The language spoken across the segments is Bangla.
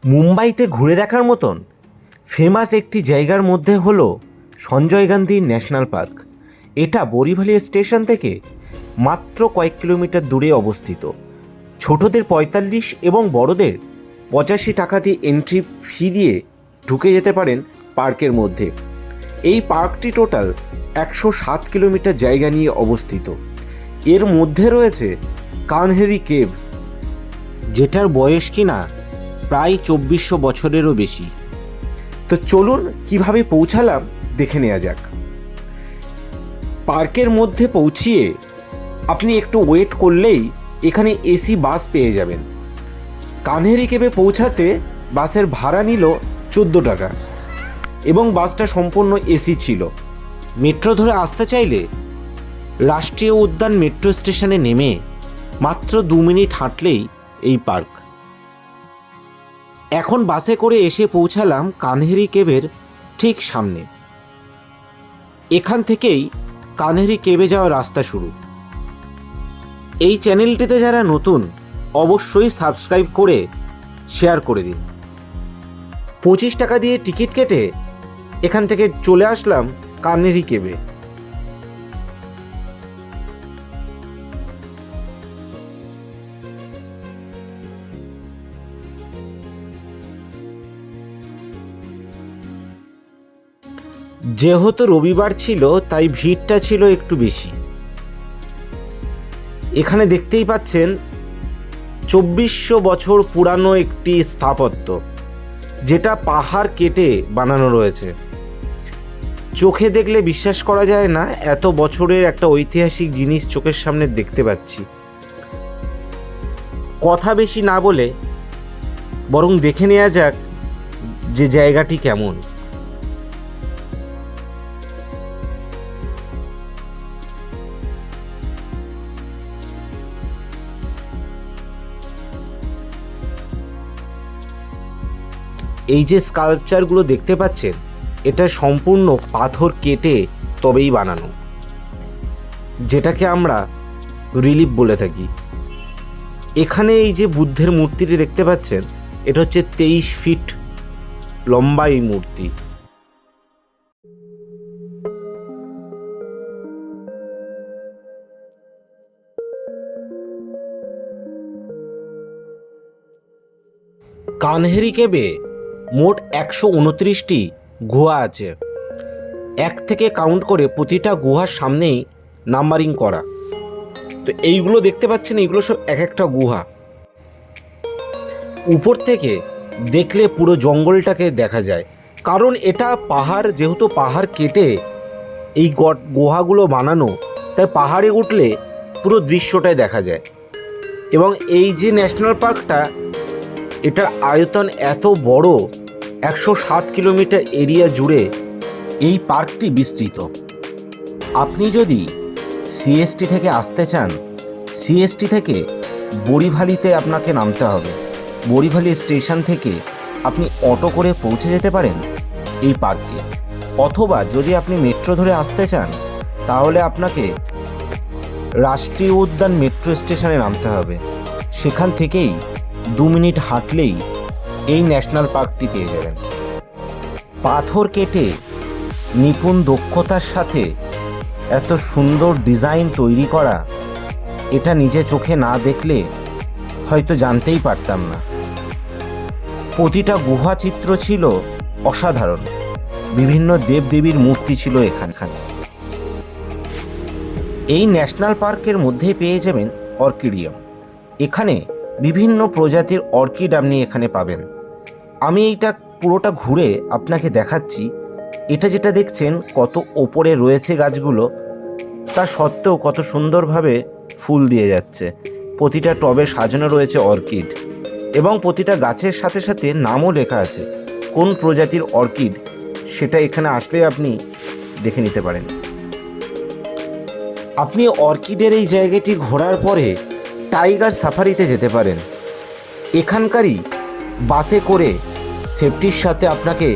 মুম্বাইতে ঘুরে দেখার মতন ফেমাস একটি জায়গার মধ্যে হলো সঞ্জয় গান্ধী ন্যাশনাল পার্ক। এটা বরিভালি স্টেশন থেকে মাত্র কয়েক কিলোমিটার দূরে অবস্থিত। ছোটদের ৪৫ এবং বড়দের ৮৫ টাকা দিয়ে এন্ট্রি ফি দিয়ে ঢুকে যেতে পারেন পার্কের মধ্যে। এই পার্কটি টোটাল ১০৭ কিলোমিটার জায়গা নিয়ে অবস্থিত। এর মধ্যে রয়েছে কানহেরি কেভ, যেটার বয়স কিনা প্রায় ২৪০০ বছরেরও বেশি। তো চলুন কিভাবে পৌঁছালাম দেখে নেওয়া যাক। পার্কের মধ্যে পৌঁছিয়ে আপনি একটু ওয়েট করলেই এখানে এসি বাস পেয়ে যাবেন। কানহেরি কেভে পৌঁছাতে বাসের ভাড়া নিল ১৪ টাকা এবং বাসটা সম্পূর্ণ এসি ছিল। মেট্রো ধরে আসতে চাইলে রাষ্ট্রীয় উদ্যান মেট্রো স্টেশনে নেমে মাত্র ২ মিনিট হাঁটলেই এই পার্ক। এখন বাসে করে এসে পৌঁছালাম কানহেরি কেভের ঠিক সামনে। এখান থেকেই কানহেরি কেভে যাওয়ার রাস্তা শুরু। এই চ্যানেলটিতে যারা নতুন অবশ্যই সাবস্ক্রাইব করে শেয়ার করে দিন। ২৫ টাকা দিয়ে টিকিট কেটে এখান থেকে চলে আসলাম কানহেরি কেভে। যেহেতু রবিবার ছিল তাই ভিড়টা ছিল একটু বেশি। এখানে দেখতেই পাচ্ছেন ২৪০০ বছর পুরানো একটি স্থাপত্য, যেটা পাহাড় কেটে বানানো রয়েছে। চোখে দেখলে বিশ্বাস করা যায় না এত বছরের একটা ঐতিহাসিক জিনিস চোখের সামনে দেখতে পাচ্ছি। কথা বেশি না বলে বরং দেখে নেওয়া যাক যে জায়গাটি কেমন। এই যে স্কাল্পচারগুলো দেখতে পাচ্ছেন, এটা সম্পূর্ণ পাথর কেটে তবেই বানানো, যেটাকে আমরা রিলিফ বলে থাকি। এখানে এই যে বুদ্ধের মূর্তিটি দেখতে পাচ্ছেন, এটা হচ্ছে ২৩ ফিট লম্বা এই মূর্তি। কানহেরি কেভে মোট ১২৯টি গুহা আছে। এক থেকে কাউন্ট করে প্রতিটা গুহার সামনেই নাম্বারিং করা। তো এইগুলো দেখতে পাচ্ছেন, এইগুলো সব এক একটা গুহা। উপর থেকে দেখলে পুরো জঙ্গলটাকে দেখা যায়, কারণ এটা পাহাড়, যেহেতু পাহাড় কেটে এই গুহাগুলো বানানো, তাই পাহাড়ে উঠলে পুরো দৃশ্যটাই দেখা যায়। এবং এই যে ন্যাশনাল পার্কটা, এটার আয়তন এত বড়, ১০৭ কিলোমিটার এরিয়া জুড়ে এই পার্কটি বিস্তৃত। আপনি যদি সিএসটি থেকে আসতে চান, সিএসটি থেকে বরিভালিতে আপনাকে নামতে হবে। বরিভালি স্টেশন থেকে আপনি অটো করে পৌঁছে যেতে পারেন এই পার্কে। অথবা যদি আপনি মেট্রো ধরে আসতে চান, তাহলে আপনাকে রাষ্ট্রীয় উদ্যান মেট্রো স্টেশনে নামতে হবে। সেখান থেকেই ২ মিনিট হাঁটলেই এই ন্যাশনাল পার্কটি পেয়ে যাবেন। পাথর কেটে নিপুণ দক্ষতার সাথে এত সুন্দর ডিজাইন তৈরি করা, এটা নিজে চোখে না দেখলে হয়তো জানতেই পারতাম না। প্রতিটা গুহা চিত্র ছিল অসাধারণ। বিভিন্ন দেবদেবীর মূর্তি ছিল এখানে। এই ন্যাশনাল পার্কের মধ্যেই পেয়ে যাবেন অর্কিডিয়াম। এখানে বিভিন্ন প্রজাতির অর্কিড আপনি এখানে পাবেন। আমি এইটা পুরোটা ঘুরে আপনাকে দেখাচ্ছি। এটা যেটা দেখছেন, কত ওপরে রয়েছে গাছগুলো, তা সত্ত্বেও কত সুন্দরভাবে ফুল দিয়ে যাচ্ছে। প্রতিটা টবে সাজানো রয়েছে অর্কিড, এবং প্রতিটা গাছের সাথে সাথে নামও লেখা আছে কোন প্রজাতির অর্কিড, সেটা এখানে আসলে আপনি দেখে নিতে পারেন। আপনি অর্কিডের এই জায়গাটি ঘোরার পরে টাইগার সাফারিতে যেতে পারেন। এখানকারই বাসে করে সেফটির সাথে আপনাকে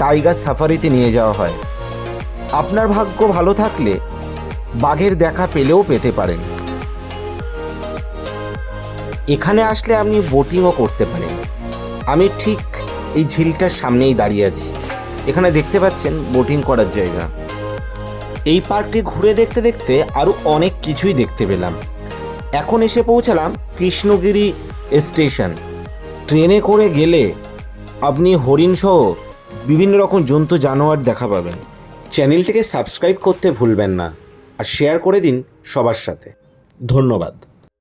টাইগার সাফারিতে নিয়ে যাওয়া হয়। আপনার ভাগ্য ভালো থাকলে বাঘের দেখা পেলেও পেতে পারেন। এখানে আসলে আপনি বোটিংও করতে পারেন। আমি ঠিক এই ঝিলটার সামনেই দাঁড়িয়ে আছি। এখানে দেখতে পাচ্ছেন বোটিং করার জায়গা। এই পার্কটি ঘুরে দেখতে দেখতে আরও অনেক কিছুই দেখতে পেলাম। এখন এসে পৌঁছালাম কৃষ্ণগিরি স্টেশন। ট্রেনে করে গেলে আপনি হরিণসহ বিভিন্ন রকম জন্তু জানোয়ার দেখা পাবেন। চ্যানেলটিকে সাবস্ক্রাইব করতে ভুলবেন না আর শেয়ার করে দিন সবার সাথে। ধন্যবাদ।